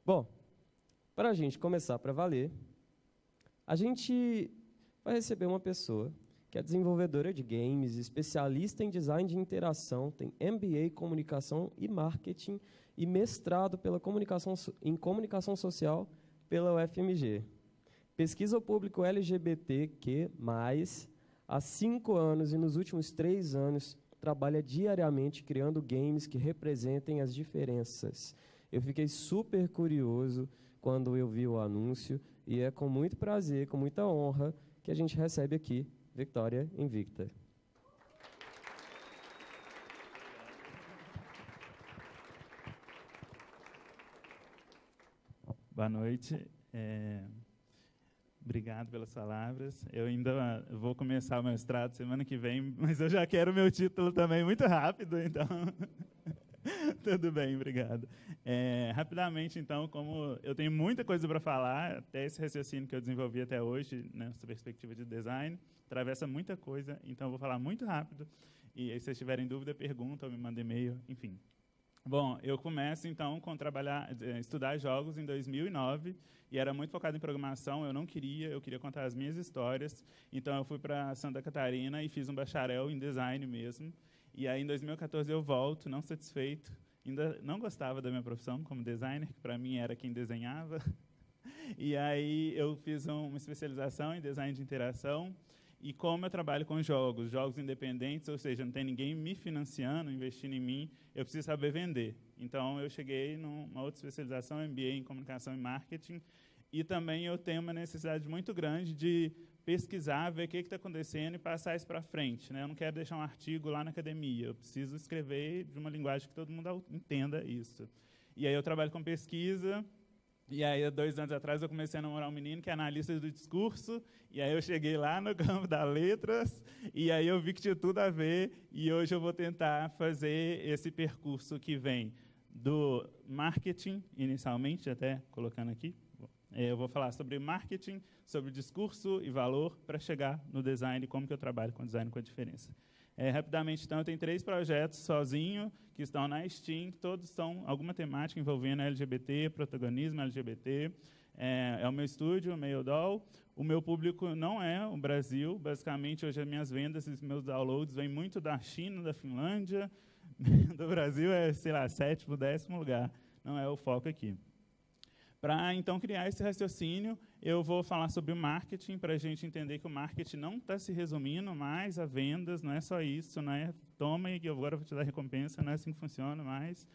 Bom, para a gente começar para valer, a gente vai receber uma pessoa que é desenvolvedora de games, especialista em design de interação, tem MBA em Comunicação e Marketing e mestrado em Comunicação Social pela UFMG. Pesquisa o público LGBTQ+, há 5 anos e nos últimos 3 anos trabalha diariamente criando games que representem as diferenças. Eu fiquei super curioso quando eu vi o anúncio e é com muito prazer, com muita honra, que a gente recebe aqui Victoria Invicta. Boa noite. Obrigado pelas palavras. Eu ainda vou começar o mestrado semana que vem, mas eu já quero o meu título também muito rápido, então... Tudo bem, obrigado. Rapidamente, então, como eu tenho muita coisa para falar, até esse raciocínio que eu desenvolvi até hoje, nessa perspectiva de design, atravessa muita coisa, então eu vou falar muito rápido, e aí, se vocês tiverem dúvida, perguntam, me mandem e-mail, enfim. Bom, eu começo, então, com estudar jogos em 2009, e era muito focado em programação, eu queria contar as minhas histórias, então eu fui para Santa Catarina e fiz um bacharel em design mesmo, e aí em 2014 eu volto, não satisfeito, ainda não gostava da minha profissão como designer, que para mim era quem desenhava, e aí eu fiz uma especialização em design de interação, e como eu trabalho com jogos independentes, ou seja, não tem ninguém me financiando, investindo em mim, eu preciso saber vender. Então, eu cheguei numa outra especialização, MBA em Comunicação e Marketing, e também eu tenho uma necessidade muito grande de pesquisar, ver o que está acontecendo e passar isso para frente, né? Eu não quero deixar um artigo lá na academia, eu preciso escrever de uma linguagem que todo mundo entenda isso. E aí eu trabalho com pesquisa. E aí, 2 anos atrás, eu comecei a namorar um menino que é analista do discurso, e aí eu cheguei lá no campo das letras, e aí eu vi que tinha tudo a ver, e hoje eu vou tentar fazer esse percurso que vem do marketing, inicialmente, até colocando aqui. Eu vou falar sobre marketing, sobre discurso e valor, para chegar no design, como que eu trabalho com design com a diferença. Rapidamente, então, eu tenho 3 projetos sozinho, que estão na Steam, que todos são alguma temática envolvendo LGBT, protagonismo LGBT. É o meu estúdio, o Maildoll. O meu público não é o Brasil. Basicamente, hoje as minhas vendas e os meus downloads vêm muito da China, da Finlândia. Do Brasil é, sei lá, 7º, 10º lugar. Não é o foco aqui. Para, então, criar esse raciocínio, eu vou falar sobre o marketing, para a gente entender que o marketing não está se resumindo mais a vendas, não é só isso, não é toma e agora vou te dar recompensa, não é assim que funciona mais,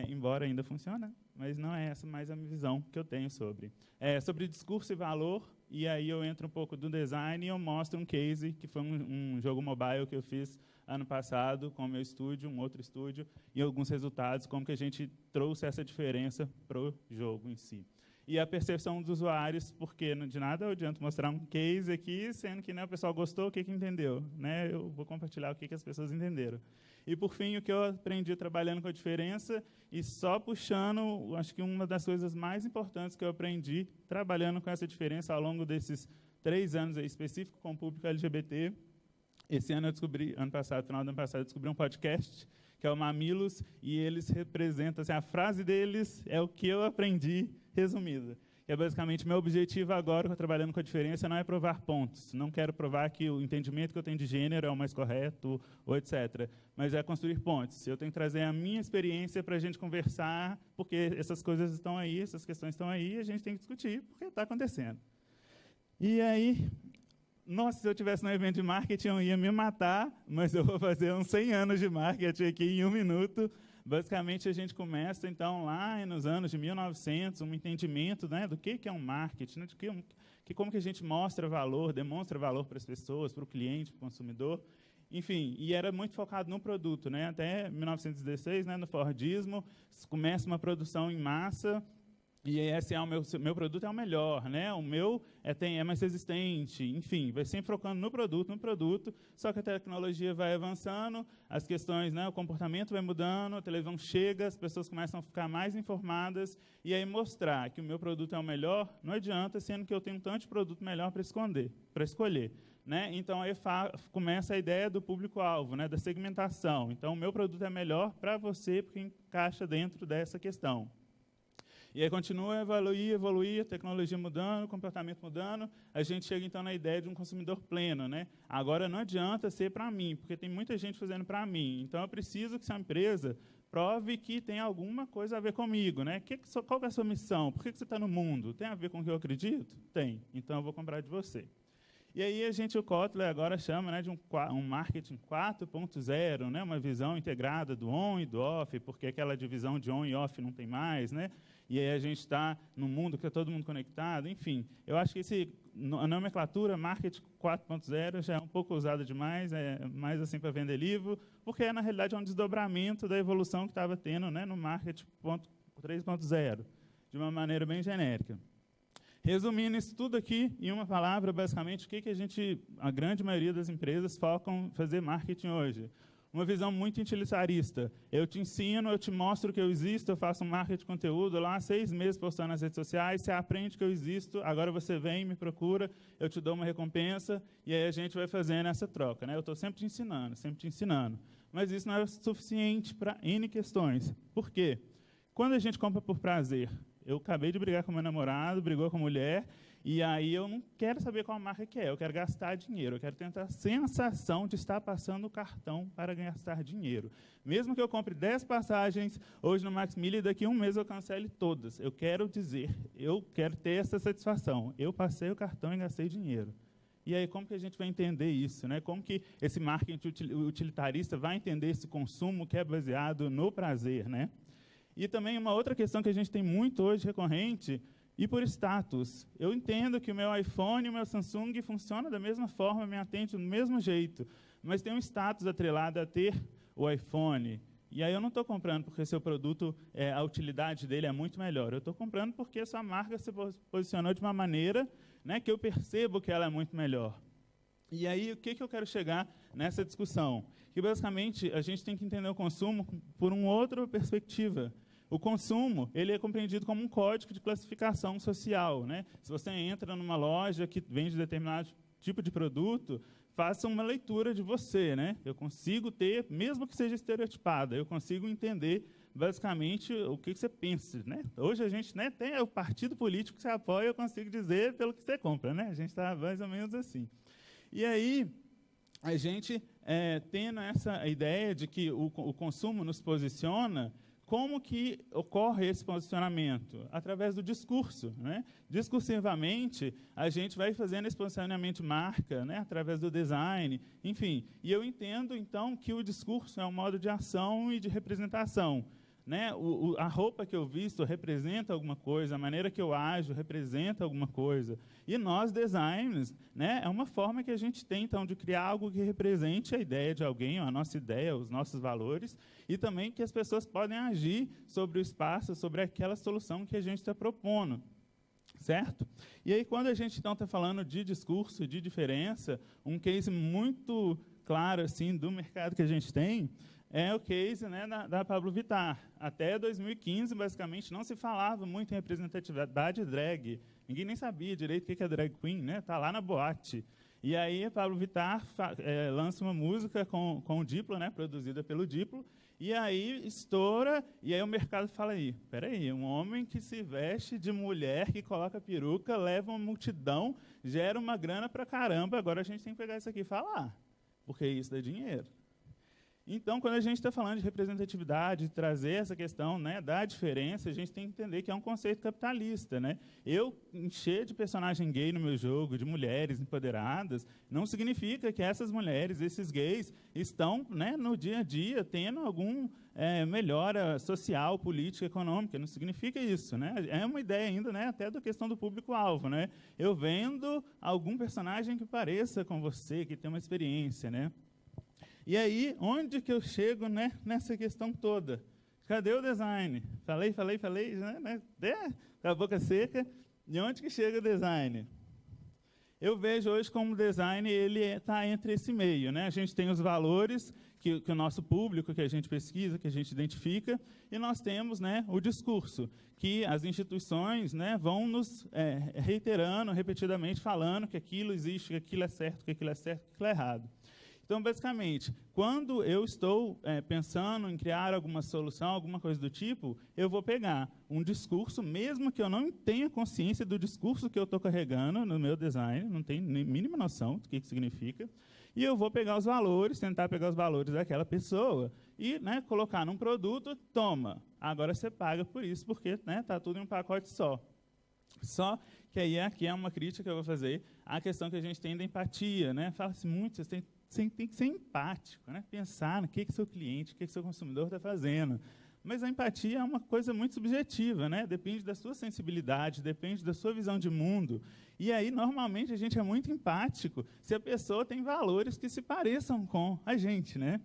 embora ainda funcione, mas não é essa mais a minha visão que eu tenho sobre. Sobre discurso e valor, e aí eu entro um pouco do design e eu mostro um case, que foi um jogo mobile que eu fiz ano passado com o meu estúdio, um outro estúdio, e alguns resultados, como que a gente trouxe essa diferença para o jogo em si. E a percepção dos usuários, porque de nada adianta mostrar um case aqui, sendo que, né, o pessoal gostou, o que entendeu? Né? Eu vou compartilhar o que as pessoas entenderam. E, por fim, o que eu aprendi trabalhando com a diferença, e só puxando, acho que uma das coisas mais importantes que eu aprendi trabalhando com essa diferença ao longo desses 3 anos aí, específico com o público LGBT. Esse ano final do ano passado, eu descobri um podcast, que é o Mamilos, e eles representam, assim, a frase deles é o que eu aprendi, resumida. Que é basicamente, meu objetivo agora, que eu estou trabalhando com a diferença, não é provar pontos. Não quero provar que o entendimento que eu tenho de gênero é o mais correto, ou etc. Mas é construir pontes. Eu tenho que trazer a minha experiência para a gente conversar, porque essas coisas estão aí, essas questões estão aí, e a gente tem que discutir, porque está acontecendo. E aí... Nossa, se eu tivesse no evento de marketing, eu ia me matar, mas eu vou fazer uns 100 anos de marketing aqui em 1 minuto. Basicamente, a gente começa, então, lá nos anos de 1900, um entendimento, né, do que é um marketing, né, como que a gente mostra valor, demonstra valor para as pessoas, para o cliente, para o consumidor. Enfim, e era muito focado no produto, né, até 1916, né, no Fordismo, começa uma produção em massa. E esse é o meu produto é o melhor, né? O meu é mais resistente, enfim, vai sempre focando no produto, só que a tecnologia vai avançando, as questões, né, o comportamento vai mudando, a televisão chega, as pessoas começam a ficar mais informadas, e aí mostrar que o meu produto é o melhor, não adianta, sendo que eu tenho um tanto de produto melhor para escolher. Né? Então, aí começa a ideia do público-alvo, né, da segmentação. Então, o meu produto é melhor para você, porque encaixa dentro dessa questão. E aí continua a evoluir, a tecnologia mudando, o comportamento mudando, a gente chega então na ideia de um consumidor pleno, né? Agora não adianta ser para mim, porque tem muita gente fazendo para mim. Então eu preciso que essa empresa prove que tem alguma coisa a ver comigo, né? Qual que é a sua missão? Por que você está no mundo? Tem a ver com o que eu acredito? Tem. Então eu vou comprar de você. E aí o Kotler agora chama, né, de um marketing 4.0, né, uma visão integrada do on e do off, porque aquela divisão de on e off não tem mais, né? E aí a gente está num mundo que é todo mundo conectado, enfim. Eu acho que a nomenclatura marketing 4.0 já é um pouco usada demais, é mais assim para vender livro, porque na realidade é um desdobramento da evolução que estava tendo, né, no marketing 3.0, de uma maneira bem genérica. Resumindo isso tudo aqui em uma palavra, basicamente, o que a grande maioria das empresas focam em fazer marketing hoje? Uma visão muito utilitarista. Eu te ensino, eu te mostro que eu existo, eu faço um marketing de conteúdo lá, 6 meses postando nas redes sociais, você aprende que eu existo, agora você vem, me procura, eu te dou uma recompensa, e aí a gente vai fazendo essa troca, né? Eu estou sempre te ensinando. Mas isso não é suficiente para N questões. Por quê? Quando a gente compra por prazer, eu acabei de brigar com meu namorado, brigou com a mulher, e aí eu não quero saber qual marca que é, eu quero gastar dinheiro, eu quero ter a sensação de estar passando o cartão para gastar dinheiro. Mesmo que eu compre 10 passagens hoje no Maximilia e daqui a um mês eu cancele todas. Eu quero ter essa satisfação. Eu passei o cartão e gastei dinheiro. E aí, como que a gente vai entender isso, né? Como que esse marketing utilitarista vai entender esse consumo que é baseado no prazer, né? E também uma outra questão que a gente tem muito hoje recorrente, e por status. Eu entendo que o meu iPhone e o meu Samsung funcionam da mesma forma, me atende do mesmo jeito, mas tem um status atrelado a ter o iPhone. E aí eu não estou comprando porque seu produto, a utilidade dele é muito melhor. Eu estou comprando porque a sua marca se posicionou de uma maneira, né, que eu percebo que ela é muito melhor. E aí, o que eu quero chegar nessa discussão? Que, basicamente, a gente tem que entender o consumo por uma outra perspectiva. O consumo, ele é compreendido como um código de classificação social, né? Se você entra numa loja que vende determinado tipo de produto, faça uma leitura de você, né? Eu consigo ter, mesmo que seja estereotipada, eu consigo entender, basicamente, o que você pensa, né? Hoje a gente, né, tem o partido político que você apoia, eu consigo dizer pelo que você compra, né? A gente está mais ou menos assim. E aí, a gente, tendo essa ideia de que o consumo nos posiciona, como que ocorre esse posicionamento? Através do discurso, né? Discursivamente, a gente vai fazendo esse posicionamento de marca, né? Através do design, enfim. E eu entendo, então, que o discurso é um modo de ação e de representação. Né? A roupa que eu visto representa alguma coisa, a maneira que eu ajo representa alguma coisa. E nós, designers, né, é uma forma que a gente tem, então, de criar algo que represente a ideia de alguém, a nossa ideia, os nossos valores, e também que as pessoas podem agir sobre o espaço, sobre aquela solução que a gente está propondo. Certo? E aí, quando a gente, então, está falando de discurso, de diferença, um case muito claro assim, do mercado que a gente tem, é o case, né, da Pablo Vittar. Até 2015, basicamente, não se falava muito em representatividade drag. Ninguém nem sabia direito o que é drag queen, né? Está lá na boate. E aí a Pablo Vittar lança uma música com o Diplo, né, produzida pelo Diplo, e aí estoura, e aí o mercado fala aí, peraí, um homem que se veste de mulher, que coloca peruca, leva uma multidão, gera uma grana pra caramba, agora a gente tem que pegar isso aqui e falar, porque isso dá dinheiro. Então, quando a gente está falando de representatividade, de trazer essa questão, né, da diferença, a gente tem que entender que é um conceito capitalista. Né? Eu encher de personagem gay no meu jogo, de mulheres empoderadas, não significa que essas mulheres, esses gays, estão, né, no dia a dia tendo algum melhora social, política, econômica. Não significa isso. Né? É uma ideia ainda, né, até da questão do público-alvo. Né? Eu vendo algum personagem que pareça com você, que tem uma experiência, né? E aí, onde que eu chego, né, nessa questão toda? Cadê o design? Falei, né, com a boca seca. E onde que chega o design? Eu vejo hoje como o design está entre esse meio. Né? A gente tem os valores que o nosso público, que a gente pesquisa, que a gente identifica, e nós temos, né, o discurso, que as instituições, né, vão nos reiterando repetidamente, falando que aquilo existe, que aquilo é certo, que aquilo é certo, que aquilo é errado. Então, basicamente, quando eu estou pensando em criar alguma solução, alguma coisa do tipo, eu vou pegar um discurso, mesmo que eu não tenha consciência do discurso que eu estou carregando no meu design, não tenho nem mínima noção do que significa, e eu vou pegar os valores, tentar pegar os valores daquela pessoa e, né, colocar num produto, toma, agora você paga por isso, porque está tudo em um pacote só. Só que aí aqui é uma crítica que eu vou fazer à questão que a gente tem da empatia. Né? Fala-se muito, você tem que ser empático, né? Pensar no que seu cliente, o que seu consumidor está fazendo. Mas a empatia é uma coisa muito subjetiva, né? Depende da sua sensibilidade, depende da sua visão de mundo. E aí, normalmente, a gente é muito empático se a pessoa tem valores que se pareçam com a gente. Né?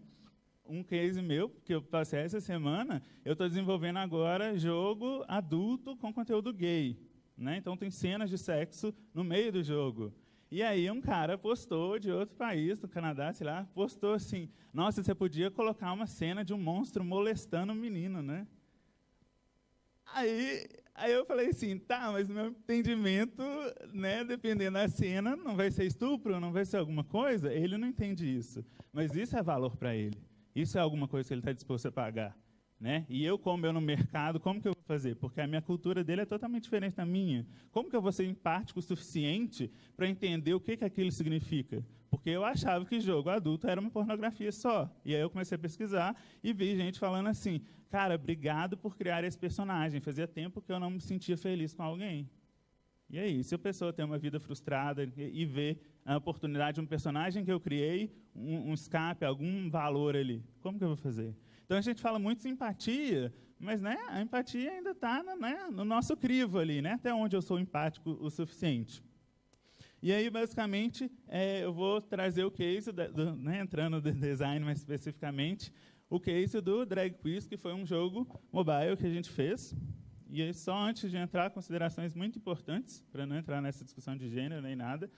Um case meu, que eu passei essa semana, eu estou desenvolvendo agora jogo adulto com conteúdo gay. Né? Então, tem cenas de sexo no meio do jogo. E aí, um cara postou, de outro país, do Canadá, sei lá, postou assim, nossa, você podia colocar uma cena de um monstro molestando um menino, né? Aí eu falei assim, tá, mas no meu entendimento, né, dependendo da cena, não vai ser estupro, não vai ser alguma coisa? Ele não entende isso. Mas isso é valor para ele. Isso é alguma coisa que ele está disposto a pagar. Né? E eu, como eu no mercado, como que eu vou fazer? Porque a minha cultura dele é totalmente diferente da minha. Como que eu vou ser empático o suficiente para entender o que aquilo significa? Porque eu achava que jogo adulto era uma pornografia só. E aí eu comecei a pesquisar e vi gente falando assim, cara, obrigado por criar esse personagem. Fazia tempo que eu não me sentia feliz com alguém. E aí, se a pessoa tem uma vida frustrada e vê a oportunidade de um personagem que eu criei, um escape, algum valor ali, como que eu vou fazer? Então, a gente fala muito de empatia, mas né, a empatia ainda está no nosso crivo ali, né, até onde eu sou empático o suficiente. E aí, basicamente, eu vou trazer o case, entrando no design mais especificamente, o case do Drag Quiz, que foi um jogo mobile que a gente fez. E aí, só antes de entrar, considerações muito importantes, para não entrar nessa discussão de gênero nem nada.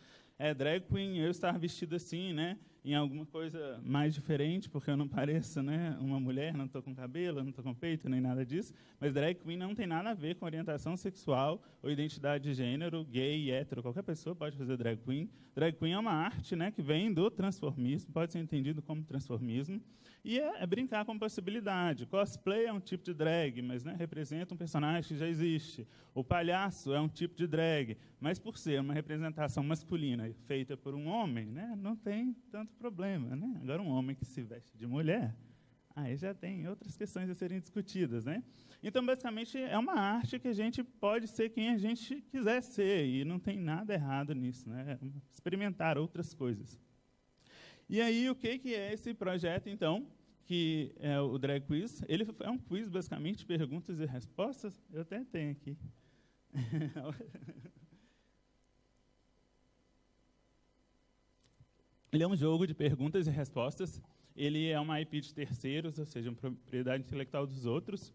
Drag queen, eu estar vestido assim, né, em alguma coisa mais diferente, porque eu não pareço, né, uma mulher, não estou com cabelo, não estou com peito, nem nada disso. Mas drag queen não tem nada a ver com orientação sexual ou identidade de gênero, gay, hétero, qualquer pessoa pode fazer drag queen. Drag queen é uma arte, né, que vem do transformismo, pode ser entendido como transformismo. E é brincar com possibilidade. Cosplay é um tipo de drag, mas né, representa um personagem que já existe. O palhaço é um tipo de drag, mas por ser uma representação masculina feita por um homem, né, não tem tanto problema. Né? Agora, um homem que se veste de mulher, aí já tem outras questões a serem discutidas. Né? Então, basicamente, é uma arte que a gente pode ser quem a gente quiser ser, e não tem nada errado nisso. Né? Experimentar outras coisas. E aí, o que é esse projeto, então, que é o Drag Quiz? Ele é um quiz, basicamente, de perguntas e respostas. Eu até tenho aqui. Ele é um jogo de perguntas e respostas. Ele é uma IP de terceiros, ou seja, uma propriedade intelectual dos outros.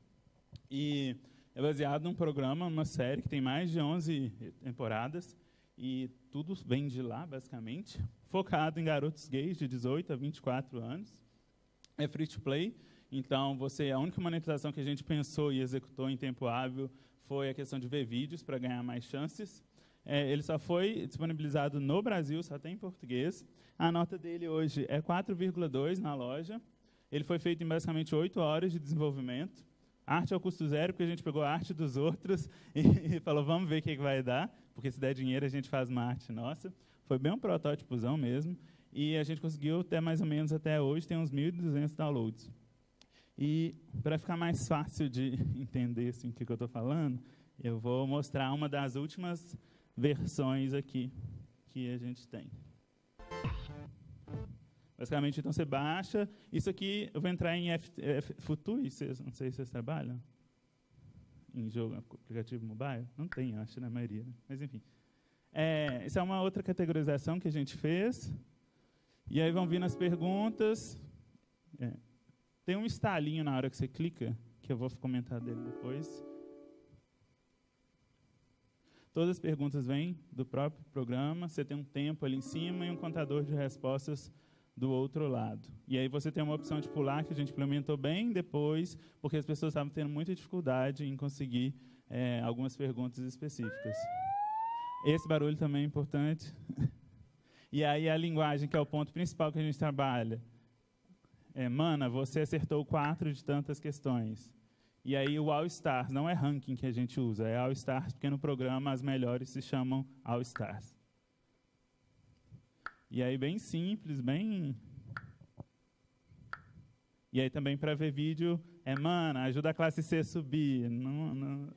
E é baseado num programa, uma série que tem mais de 11 temporadas. E tudo vem de lá, basicamente. Focado em garotos gays de 18 a 24 anos. É free to play, então a única monetização que a gente pensou e executou em tempo hábil foi a questão de ver vídeos para ganhar mais chances. Ele só foi disponibilizado no Brasil, só tem em português. A nota dele hoje é 4,2 na loja. Ele foi feito em basicamente 8 horas de desenvolvimento. Arte ao custo zero, porque a gente pegou a arte dos outros e falou, vamos ver o que vai dar, porque se der dinheiro a gente faz uma arte nossa. Foi bem um protótipozão mesmo. E a gente conseguiu, até mais ou menos até hoje, tem uns 1.200 downloads. E, para ficar mais fácil de entender assim, o que eu estou falando, eu vou mostrar uma das últimas versões aqui que a gente tem. Basicamente, então, você baixa. Isso aqui, eu vou entrar em Futui, não sei se vocês trabalham em jogo, aplicativo mobile. Não tem, acho, na maioria. Né? Mas, enfim. Isso é uma outra categorização que a gente fez. E aí vão vindo as perguntas. Tem um estalinho na hora que você clica, que eu vou comentar dele depois. Todas as perguntas vêm do próprio programa. Você tem um tempo ali em cima e um contador de respostas do outro lado. E aí você tem uma opção de pular, que a gente implementou bem depois, porque as pessoas estavam tendo muita dificuldade em conseguir algumas perguntas específicas. Esse barulho também é importante. E aí a linguagem, que é o ponto principal que a gente trabalha, Mana, você acertou 4 de tantas questões. E aí o All Stars, não é ranking que a gente usa, é All Stars, porque no programa as melhores se chamam All Stars. E aí bem simples, bem... E aí também para ver vídeo, Mana, ajuda a classe C a subir. Não...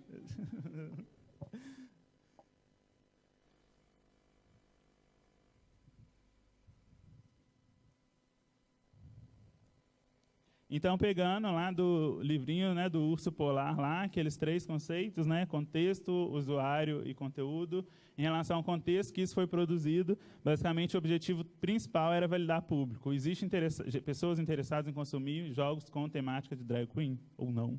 Então, pegando lá do livrinho, né, do Urso Polar, lá, aqueles 3 conceitos, né, contexto, usuário e conteúdo. Em relação ao contexto que isso foi produzido, basicamente o objetivo principal era validar público. Existem pessoas interessadas em consumir jogos com temática de drag queen, ou não?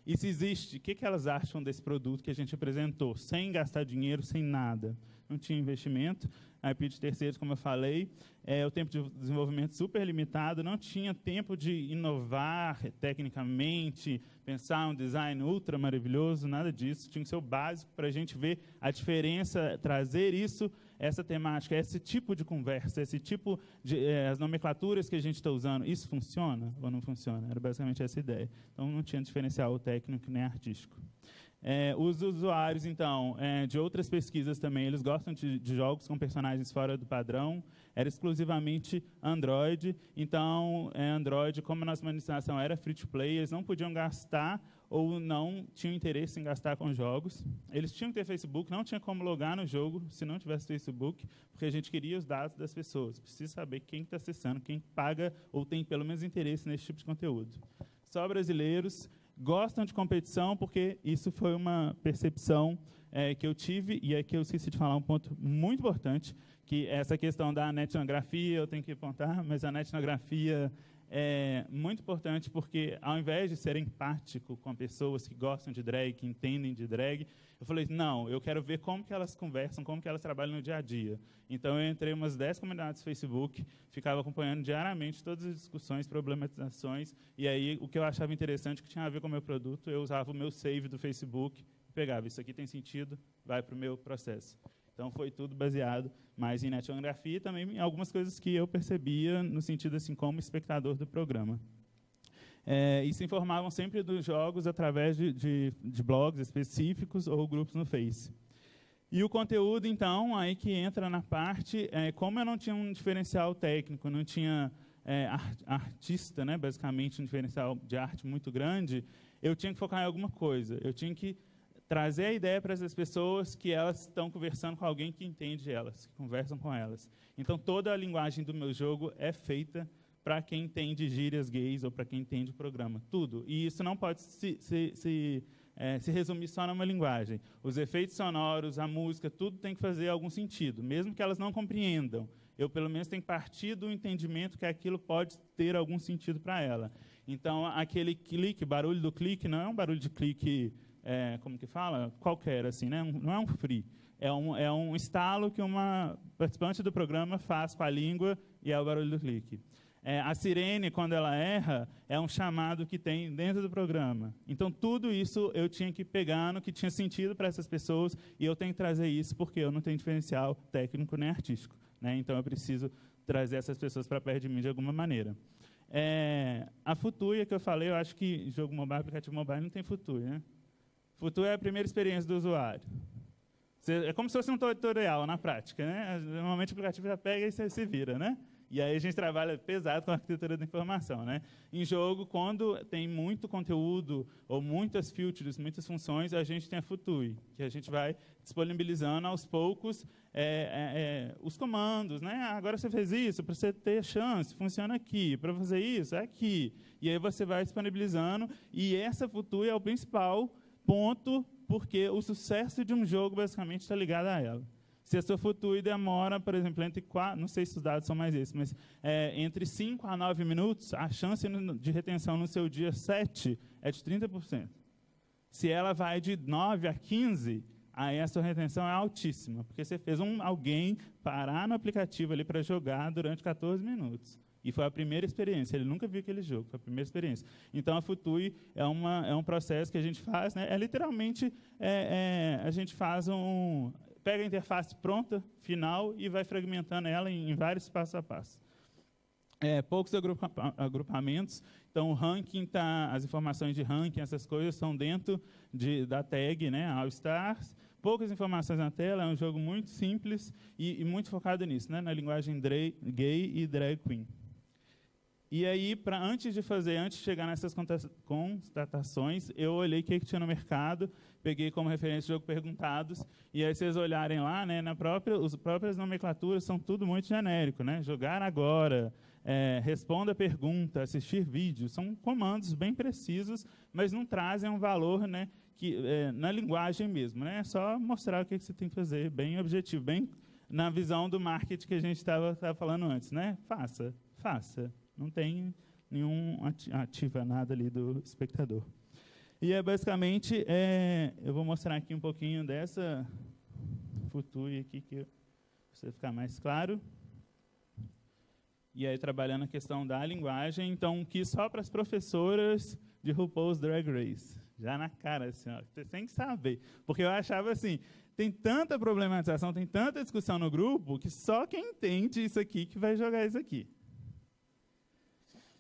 E se existe, o que elas acham desse produto que a gente apresentou? Sem gastar dinheiro, sem nada. Não tinha investimento. A IP de terceiros, como eu falei, o tempo de desenvolvimento super limitado, não tinha tempo de inovar tecnicamente, pensar um design ultra maravilhoso, nada disso. Tinha que ser o básico para a gente ver a diferença, trazer isso, essa temática, esse tipo de conversa, esse tipo de as nomenclaturas que a gente está usando, isso funciona ou não funciona? Era basicamente essa ideia. Então, não tinha diferencial técnico nem artístico. Os usuários, então, de outras pesquisas também, eles gostam de jogos com personagens fora do padrão, era exclusivamente Android, então, Android, como a nossa administração era free-to-play, eles não podiam gastar ou não tinham interesse em gastar com jogos. Eles tinham que ter Facebook, não tinha como logar no jogo se não tivesse Facebook, porque a gente queria os dados das pessoas, precisa saber quem está acessando, quem paga ou tem pelo menos interesse nesse tipo de conteúdo. Só brasileiros gostam de competição, porque isso foi uma percepção que eu tive, e aqui eu esqueci de falar um ponto muito importante, que essa questão da netnografia, eu tenho que apontar, mas a netnografia é muito importante, porque ao invés de ser empático com pessoas que gostam de drag, que entendem de drag, eu falei, não, eu quero ver como que elas conversam, como que elas trabalham no dia a dia. Então, eu entrei em umas 10 comunidades do Facebook, ficava acompanhando diariamente todas as discussões, problematizações, e aí o que eu achava interessante, que tinha a ver com o meu produto, eu usava o meu save do Facebook, pegava, isso aqui tem sentido, vai para o meu processo. Então, foi tudo baseado mais em netnografia e também em algumas coisas que eu percebia no sentido assim como espectador do programa. E se informavam sempre dos jogos através de blogs específicos ou grupos no Face. E o conteúdo, então, aí que entra na parte, como eu não tinha um diferencial técnico, não tinha artista, né, basicamente um diferencial de arte muito grande, eu tinha que focar em alguma coisa, eu tinha que trazer a ideia para essas pessoas que elas estão conversando com alguém que entende elas, que conversam com elas. Então, toda a linguagem do meu jogo é feita para quem entende gírias gays ou para quem entende o programa. Tudo. E isso não pode se resumir só numa linguagem. Os efeitos sonoros, a música, tudo tem que fazer algum sentido, mesmo que elas não compreendam. Eu, pelo menos, tenho que partir do entendimento que aquilo pode ter algum sentido para ela. Então, aquele clique, barulho do clique, não é um barulho de clique... como que fala? Qualquer, assim, né? Não é um free. É um estalo que uma participante do programa faz com a língua e é o barulho do clique. A sirene, quando ela erra, é um chamado que tem dentro do programa. Então, tudo isso eu tinha que pegar no que tinha sentido para essas pessoas e eu tenho que trazer isso porque eu não tenho diferencial técnico nem artístico, né? Então, eu preciso trazer essas pessoas para perto de mim de alguma maneira. A Futui, que eu falei, eu acho que jogo mobile, aplicativo mobile, não tem Futui, né? Futui é a primeira experiência do usuário. É como se fosse um tutorial na prática, né? Normalmente o aplicativo já pega e você se vira, né? E aí a gente trabalha pesado com a arquitetura da informação, né? Em jogo, quando tem muito conteúdo ou muitas features, muitas funções, a gente tem a Futui, que a gente vai disponibilizando aos poucos os comandos, né? Agora você fez isso, para você ter chance, funciona aqui. Para fazer isso, é aqui. E aí você vai disponibilizando, e essa Futui é o principal ponto, porque o sucesso de um jogo basicamente está ligado a ela. Se a sua Futui demora, por exemplo, entre 4, não sei se os dados são mais esses, mas entre 5 a 9 minutos, a chance de retenção no seu dia 7 é de 30%. Se ela vai de 9 a 15, aí a sua retenção é altíssima, porque você fez alguém parar no aplicativo ali para jogar durante 14 minutos. E foi a primeira experiência, ele nunca viu aquele jogo, foi a primeira experiência. Então, a Futui é um processo que a gente faz, né? Literalmente, a gente faz pega a interface pronta, final, e vai fragmentando ela em vários passo a passo. Poucos agrupamentos, então o ranking as informações de ranking, essas coisas estão dentro da tag, né, All Stars. Poucas informações na tela, é um jogo muito simples e muito focado nisso, né, na linguagem gay e drag queen. E aí, antes de chegar nessas constatações, eu olhei o que tinha no mercado, peguei como referência o jogo Perguntados, e aí vocês olharem lá, né, as próprias nomenclaturas são tudo muito genérico, né, jogar agora, responda a pergunta, assistir vídeo, são comandos bem precisos, mas não trazem um valor, né, na linguagem mesmo, né, é só mostrar o que você tem que fazer, bem objetivo, bem na visão do marketing que a gente estava falando antes, né, faça. Não tem nenhum ativa nada ali do espectador. E basicamente, eu vou mostrar aqui um pouquinho dessa Futuri aqui, para você ficar mais claro. E aí, trabalhando a questão da linguagem, então, que só para as professoras de RuPaul's Drag Race. Já na cara, assim, ó, você tem que saber. Porque eu achava assim, tem tanta problematização, tem tanta discussão no grupo, que só quem entende isso aqui que vai jogar isso aqui.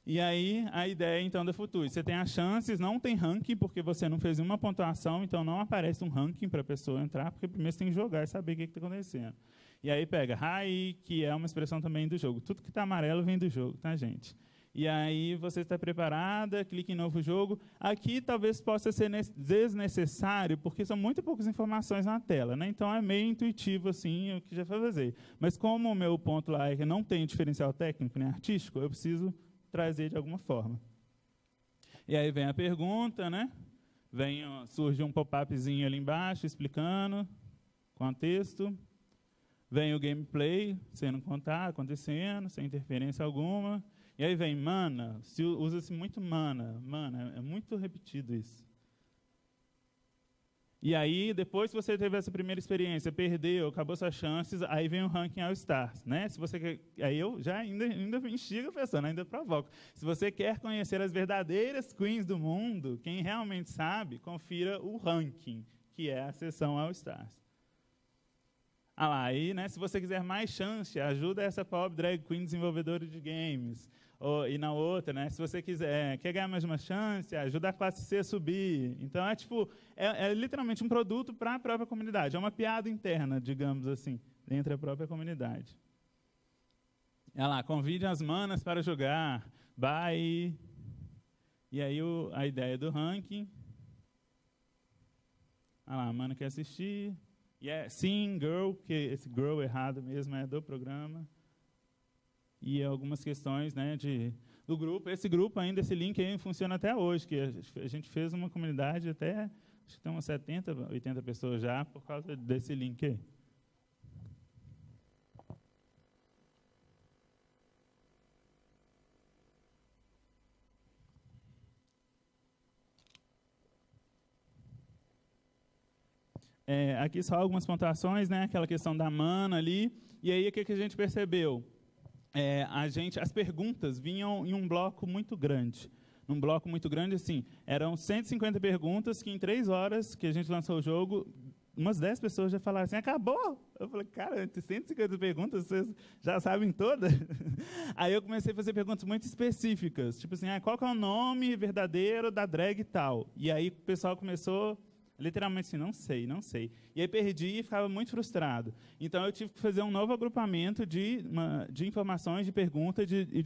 E aí, a ideia, então, da Futuri. Você tem as chances, não tem ranking, porque você não fez uma pontuação, então não aparece um ranking para a pessoa entrar, porque primeiro você tem que jogar e saber o que está acontecendo. E aí pega Rai, que é uma expressão também do jogo. Tudo que está amarelo vem do jogo, tá, gente? E aí você está preparada, clica em novo jogo. Aqui talvez possa ser desnecessário, porque são muito poucas informações na tela, né? Então é meio intuitivo assim o que já vai fazer. Mas como o meu ponto lá é que não tem diferencial técnico nem artístico, eu preciso trazer de alguma forma. E aí vem a pergunta, né? Surge um pop-upzinho ali embaixo explicando contexto. Vem o gameplay sendo acontecendo, sem interferência alguma. E aí vem mana, usa-se muito mana, é muito repetido isso. E aí, depois que você teve essa primeira experiência, perdeu, acabou suas chances, aí vem o ranking All Stars, né? Se você quer, aí eu já ainda instigo a pessoa, ainda provoco. Se você quer conhecer as verdadeiras queens do mundo, quem realmente sabe, confira o ranking, que é a seção All Stars. Aí, né, se você quiser mais chance, ajuda essa pobre drag queen desenvolvedora de games. E na outra, né, se você quer ganhar mais uma chance, ajuda a classe C a subir. Então, é literalmente um produto para a própria comunidade. É uma piada interna, digamos assim, entre a própria comunidade. Convide as manas para jogar. Bye. E aí a ideia do ranking. A mana quer assistir. Sim, girl, que esse girl errado mesmo é do programa. E algumas questões, né, do grupo. Esse grupo ainda, esse link aí funciona até hoje, que a gente fez uma comunidade até, acho que tem umas 70, 80 pessoas já, por causa desse link aí. Aqui só algumas pontuações, né, aquela questão da mana ali. E aí, o que a gente percebeu? As perguntas vinham em um bloco muito grande. Num bloco muito grande, assim, eram 150 perguntas que em 3 horas que a gente lançou o jogo, umas 10 pessoas já falaram assim, acabou! Eu falei, cara, entre 150 perguntas, vocês já sabem todas? Aí eu comecei a fazer perguntas muito específicas, tipo assim, qual que é o nome verdadeiro da drag e tal? E aí o pessoal começou... literalmente assim, não sei. E aí perdi e ficava muito frustrado. Então, eu tive que fazer um novo agrupamento de informações, de perguntas, e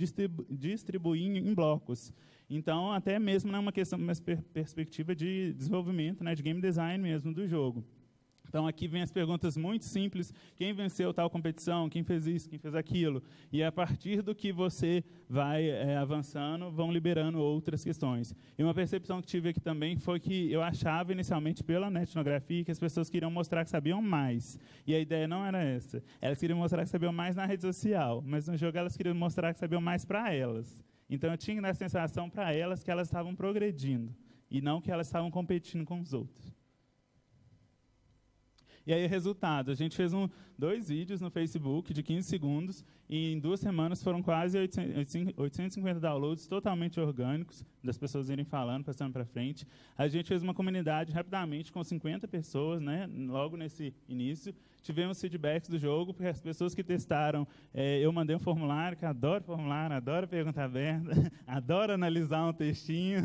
distribuir em blocos. Então, até mesmo numa perspectiva de desenvolvimento, né, de game design mesmo do jogo. Então, aqui vem as perguntas muito simples. Quem venceu tal competição? Quem fez isso? Quem fez aquilo? E, a partir do que você vai avançando, vão liberando outras questões. E uma percepção que tive aqui também foi que eu achava, inicialmente, pela etnografia, que as pessoas queriam mostrar que sabiam mais. E a ideia não era essa. Elas queriam mostrar que sabiam mais na rede social, mas no jogo elas queriam mostrar que sabiam mais para elas. Então, eu tinha a sensação para elas que elas estavam progredindo, e não que elas estavam competindo com os outros. E aí, resultado, a gente fez 2 vídeos no Facebook de 15 segundos e em 2 semanas foram quase 850 downloads totalmente orgânicos, das pessoas irem falando, passando para frente. A gente fez uma comunidade rapidamente com 50 pessoas, né, logo nesse início, tivemos feedbacks do jogo, porque as pessoas que testaram, eu mandei um formulário, que adoro formulário, adoro pergunta aberta, adoro analisar um textinho,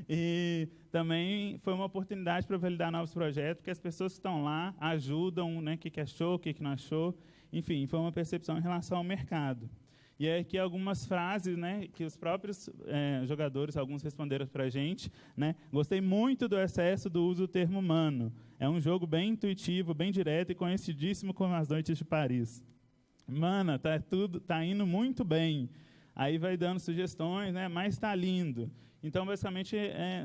e também foi uma oportunidade para validar novos projetos, porque as pessoas que estão lá ajudam, né, o que achou, o que não achou, enfim, foi uma percepção em relação ao mercado. E aí aqui algumas frases, né, que os próprios jogadores, alguns responderam para a gente, né? Gostei muito do excesso do uso do termo humano. É um jogo bem intuitivo, bem direto e conhecidíssimo como As Noites de Paris. Mana, tá indo muito bem. Aí vai dando sugestões, né? Mas está lindo. Então, basicamente,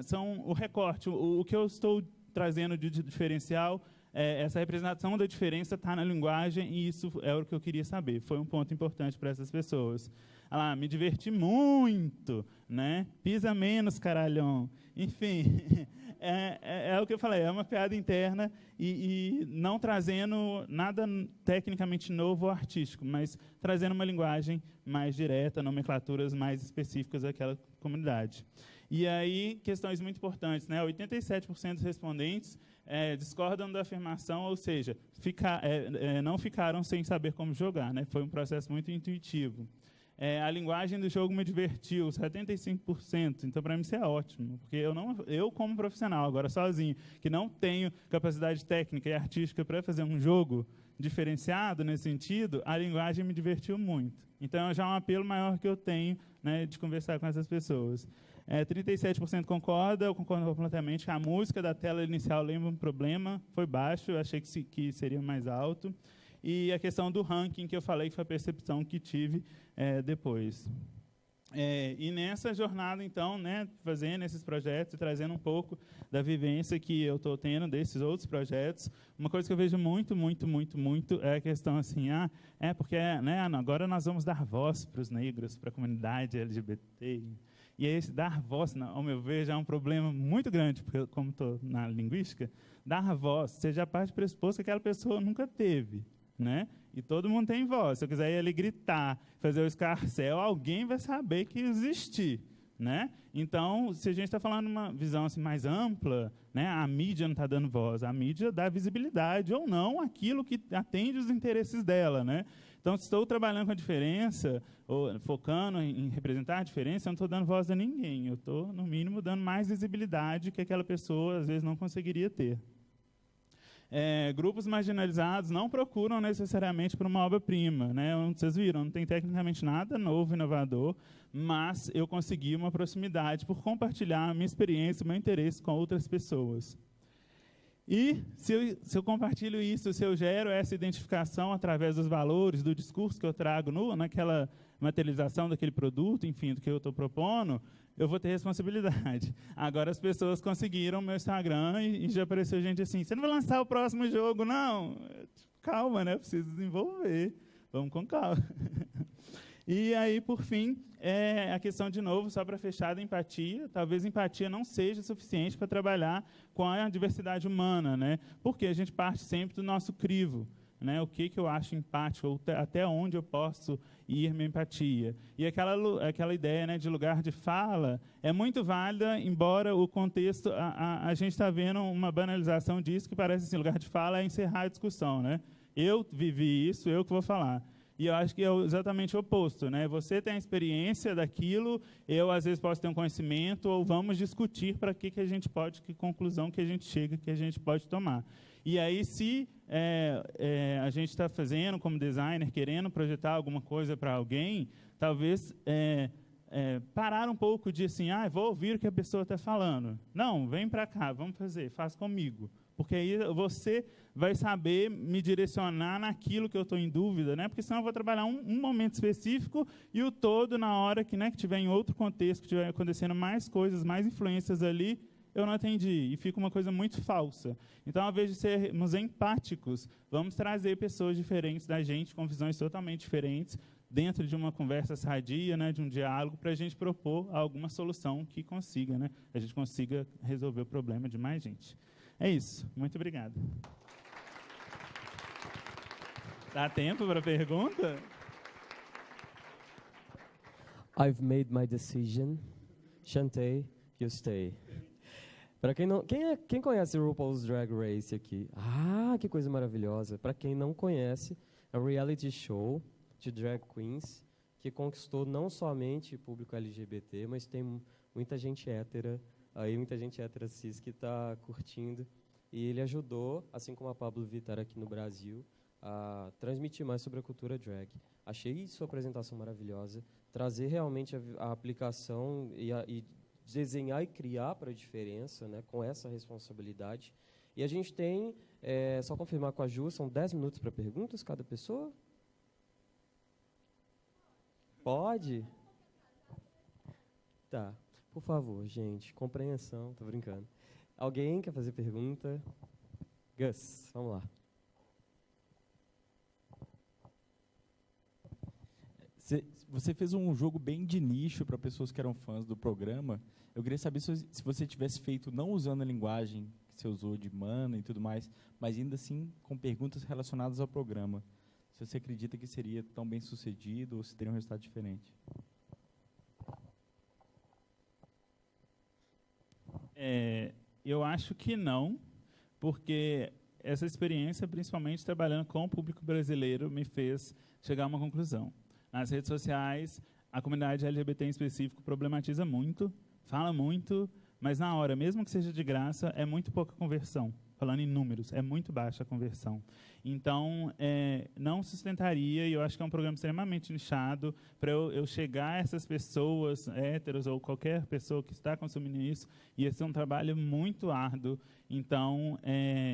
são o recorte. O que eu estou trazendo de diferencial, essa representação da diferença está na linguagem, e isso é o que eu queria saber. Foi um ponto importante para essas pessoas. Ah, me diverti muito, né? Pisa menos, caralhão. Enfim, é o que eu falei, é uma piada interna e não trazendo nada tecnicamente novo ou artístico, mas trazendo uma linguagem mais direta, nomenclaturas mais específicas daquela comunidade. E aí, questões muito importantes, né? 87% dos respondentes discordam da afirmação, ou seja, não ficaram sem saber como jogar, né? Foi um processo muito intuitivo. A linguagem do jogo me divertiu, 75%. Então, para mim, isso é ótimo, porque eu como profissional, agora sozinho, que não tenho capacidade técnica e artística para fazer um jogo diferenciado nesse sentido, a linguagem me divertiu muito. Então, já é um apelo maior que eu tenho, né, de conversar com essas pessoas. 37% concorda, eu concordo completamente que a música da tela inicial lembra um problema, foi baixo, eu achei que seria mais alto. E a questão do ranking, que eu falei, que foi a percepção que tive depois. E nessa jornada, então, né, fazendo esses projetos e trazendo um pouco da vivência que eu estou tendo desses outros projetos, uma coisa que eu vejo muito é a questão assim, porque né, agora nós vamos dar voz para os negros, para a comunidade LGBT. E aí, dar voz, ao meu ver, já é um problema muito grande, porque como estou na linguística, dar voz, você já parte do pressuposto que aquela pessoa nunca teve, né? E todo mundo tem voz. Se eu quiser ir ali gritar, fazer o escarcéu, alguém vai saber que existe, né? Então, se a gente está falando uma visão assim, mais ampla, né, a mídia não está dando voz, a mídia dá visibilidade ou não àquilo que atende os interesses dela, né? Então, se estou trabalhando com a diferença, ou focando em representar a diferença, eu não estou dando voz a ninguém. Eu estou, no mínimo, dando mais visibilidade que aquela pessoa, às vezes, não conseguiria ter. Grupos marginalizados não procuram necessariamente por uma obra-prima, né? Vocês viram, não tem tecnicamente nada novo, inovador, mas eu consegui uma proximidade por compartilhar a minha experiência, o meu interesse com outras pessoas. E se eu compartilho isso, se eu gero essa identificação através dos valores, do discurso que eu trago naquela materialização daquele produto, enfim, do que eu estou propondo, eu vou ter responsabilidade. Agora as pessoas conseguiram meu Instagram e já apareceu gente assim, você não vai lançar o próximo jogo, não? Calma, né? Preciso desenvolver. Vamos com calma. E aí, por fim, a questão, de novo, só para fechar, da empatia. Talvez empatia não seja suficiente para trabalhar com a diversidade humana, né? Porque a gente parte sempre do nosso crivo, né? O que eu acho empático, ou até onde eu posso ir minha empatia. E aquela ideia, né, de lugar de fala é muito válida, embora o contexto, a gente está vendo uma banalização disso, que parece assim, lugar de fala é encerrar a discussão, né? Eu vivi isso, eu que vou falar. E eu acho que é exatamente o oposto, né? Você tem a experiência daquilo, eu às vezes posso ter um conhecimento, ou vamos discutir para que a gente pode, que conclusão que a gente chega, que a gente pode tomar. E aí, se a gente está fazendo como designer, querendo projetar alguma coisa para alguém, talvez parar um pouco de assim, vou ouvir o que a pessoa está falando. Não, vem para cá, vamos fazer, faz comigo. Porque aí você vai saber me direcionar naquilo que eu estou em dúvida, né? Porque senão eu vou trabalhar um momento específico e o todo, na hora que tiver em outro contexto, que estiver acontecendo mais coisas, mais influências ali, eu não atendi. E fica uma coisa muito falsa. Então, ao invés de sermos empáticos, vamos trazer pessoas diferentes da gente, com visões totalmente diferentes, dentro de uma conversa sadia, né, de um diálogo, para a gente propor alguma solução que consiga, né? A gente consiga resolver o problema de mais gente. É isso. Muito obrigado. Dá tempo para pergunta? I've made my decision. Shantae, you stay. Para quem conhece o RuPaul's Drag Race aqui? Ah, que coisa maravilhosa. Para quem não conhece, é um reality show de drag queens que conquistou não somente o público LGBT, mas tem muita gente hétera, aí muita gente hétera cis que está curtindo. E ele ajudou, assim como a Pablo Vittar aqui no Brasil, a transmitir mais sobre a cultura drag. Achei sua apresentação maravilhosa, trazer realmente a aplicação e desenhar e criar para a diferença, né, com essa responsabilidade. E a gente tem, só confirmar com a Ju, são 10 minutos para perguntas cada pessoa? Pode? Tá. Por favor, gente, compreensão, tô brincando. Alguém quer fazer pergunta? Gus, vamos lá. Você fez um jogo bem de nicho para pessoas que eram fãs do programa. Eu queria saber se você tivesse feito, não usando a linguagem que você usou de mana e tudo mais, mas ainda assim com perguntas relacionadas ao programa. Se você acredita que seria tão bem sucedido ou se teria um resultado diferente. Eu acho que não, porque essa experiência, principalmente trabalhando com o público brasileiro, me fez chegar a uma conclusão. Nas redes sociais, a comunidade LGBT em específico problematiza muito, fala muito, mas na hora, mesmo que seja de graça, é muito pouca conversão. Falando em números, é muito baixa a conversão. Então, não sustentaria, e eu acho que é um programa extremamente nichado, para eu chegar a essas pessoas, héteros ou qualquer pessoa que está consumindo isso, ia ser um trabalho muito árduo. Então,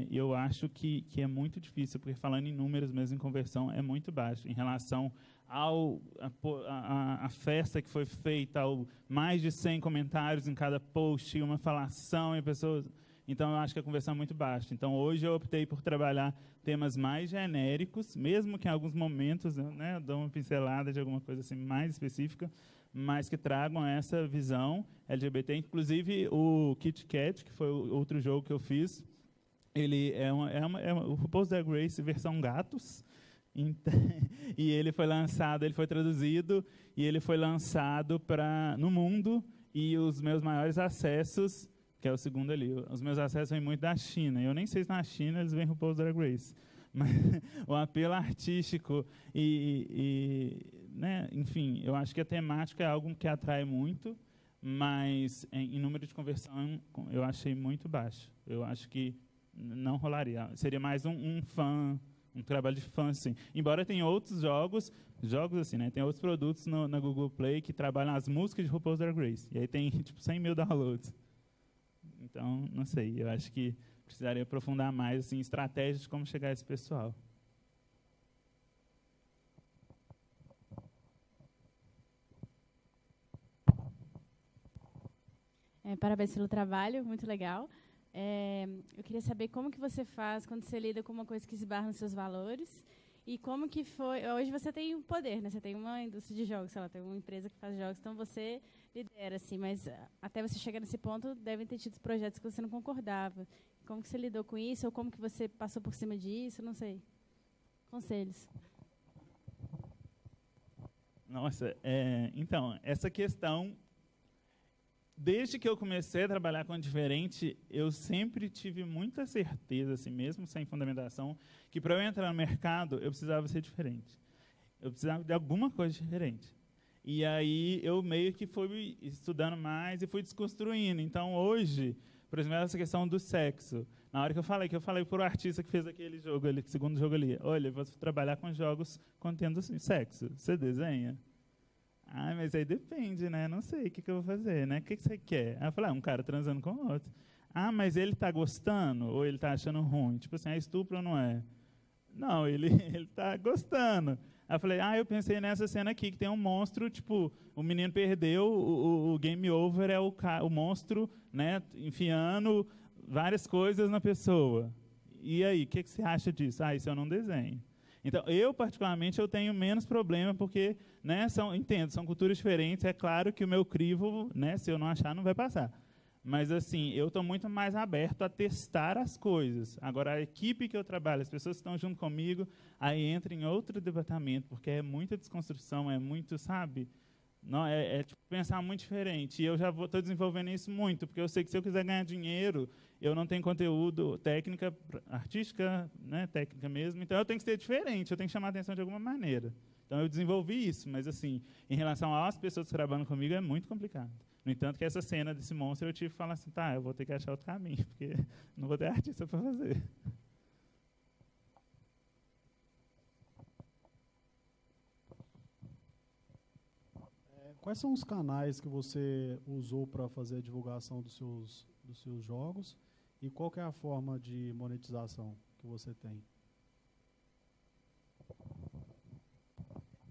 eu acho que é muito difícil, porque falando em números mesmo, em conversão, é muito baixo. Em relação a festa que foi feita, ao mais de 100 comentários em cada post, uma falação e pessoas... Então, eu acho que a conversão é muito baixa. Então, hoje eu optei por trabalhar temas mais genéricos, mesmo que em alguns momentos, né, eu dou uma pincelada de alguma coisa assim mais específica, mas que tragam essa visão LGBT. Inclusive, o Kit Kat, que foi o outro jogo que eu fiz, ele é o RuPaul's Drag Race versão gatos. E ele foi lançado, ele foi traduzido, e ele foi lançado no mundo, e os meus maiores acessos... que é o segundo ali. Os meus acessos vêm muito da China. Eu nem sei se na China eles vêm RuPaul's Drag Race. Mas o apelo artístico né, enfim, eu acho que a temática é algo que atrai muito, mas em número de conversão eu achei muito baixo. Eu acho que não rolaria. Seria mais um trabalho de fã, assim. Embora tenha outros jogos assim, né? Tem outros produtos na Google Play que trabalham as músicas de RuPaul's Drag Race. E aí tem tipo 100 mil downloads. Então, não sei, eu acho que precisaria aprofundar mais assim, estratégias de como chegar a esse pessoal. Parabéns pelo trabalho, muito legal. Eu queria saber como que você faz quando você lida com uma coisa que esbarra nos seus valores e como que foi... Hoje você tem um poder, né? Você tem uma indústria de jogos, sei lá, tem uma empresa que faz jogos, então você lidera, assim, mas até você chegar nesse ponto, devem ter tido projetos que você não concordava. Como que você lidou com isso, ou como que você passou por cima disso, não sei. Conselhos. Nossa, então, essa questão, desde que eu comecei a trabalhar com diferente, eu sempre tive muita certeza, assim, mesmo sem fundamentação, que para eu entrar no mercado, eu precisava ser diferente. Eu precisava de alguma coisa diferente. E aí eu meio que fui estudando mais e fui desconstruindo. Então, hoje, por exemplo, essa questão do sexo. Na hora que eu falei para o artista que fez aquele jogo ali, segundo jogo ali, olha, eu vou trabalhar com jogos contendo sexo. Você desenha? Ah, mas aí depende, né? Não sei o que eu vou fazer, né? O que você quer? Aí eu falei, um cara transando com o outro. Ah, mas ele está gostando ou ele está achando ruim? Tipo assim, é estupro ou não é? Não, ele está gostando. Aí eu falei, eu pensei nessa cena aqui, que tem um monstro, tipo, o menino perdeu, o game over é o monstro, né, enfiando várias coisas na pessoa. E aí, o que você acha disso? Isso eu não desenho. Então, eu, particularmente, eu tenho menos problema, porque, né, são culturas diferentes, é claro que o meu crivo, né, se eu não achar, não vai passar. Mas, assim, eu estou muito mais aberto a testar as coisas. Agora, a equipe que eu trabalho, as pessoas que estão junto comigo, aí entra em outro departamento, porque é muita desconstrução, é muito, sabe, Não, tipo, pensar muito diferente. E eu já estou desenvolvendo isso muito, porque eu sei que se eu quiser ganhar dinheiro, eu não tenho conteúdo, técnica artística, né, técnica mesmo, então eu tenho que ser diferente, eu tenho que chamar a atenção de alguma maneira. Então eu desenvolvi isso, mas assim, em relação às pessoas que trabalham comigo, é muito complicado. No entanto, que essa cena desse monstro, eu tive que falar assim, tá, eu vou ter que achar outro caminho, porque não vou ter artista para fazer. Quais são os canais que você usou para fazer a divulgação dos seus jogos e qual que é a forma de monetização que você tem?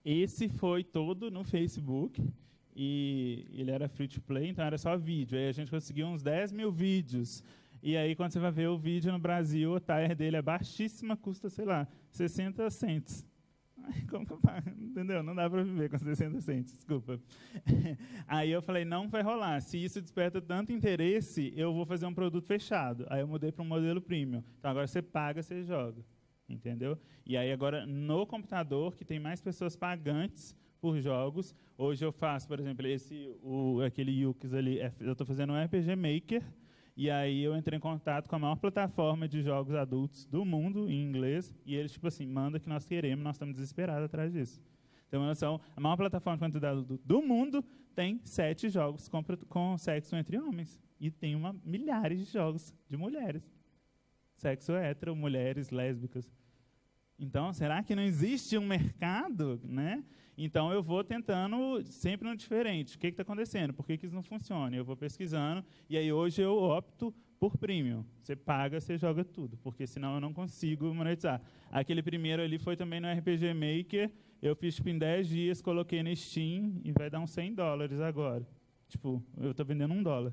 Esse foi todo no Facebook e ele era free to play, então era só vídeo. Aí a gente conseguiu uns 10 mil vídeos. E aí, quando você vai ver o vídeo no Brasil, o tier dele é baixíssima, custa, sei lá, 60 cents. Como que eu pago? Entendeu? Não dá para viver com 60 cents, desculpa. Aí eu falei, não vai rolar. Se isso desperta tanto interesse, eu vou fazer um produto fechado. Aí eu mudei para um modelo premium. Então agora você paga, você joga. Entendeu? E aí agora, no computador, que tem mais pessoas pagantes por jogos, hoje eu faço, por exemplo, aquele Yukis ali, eu estou fazendo um RPG Maker, e aí eu entrei em contato com a maior plataforma de jogos adultos do mundo, em inglês, e eles, tipo assim, manda que nós queremos, nós estamos desesperados atrás disso. Então, a maior plataforma de conteúdo do mundo tem 7 jogos com sexo entre homens. E tem milhares de jogos de mulheres. Sexo hétero, mulheres, lésbicas. Então, será que não existe um mercado, né? Então, eu vou tentando sempre no diferente. O que está acontecendo? Por que isso não funciona? Eu vou pesquisando, e aí hoje eu opto por premium. Você paga, você joga tudo, porque senão eu não consigo monetizar. Aquele primeiro ali foi também no RPG Maker, eu fiz tipo, em 10 dias, coloquei no Steam, e vai dar uns $100 agora. Tipo, eu estou vendendo $1.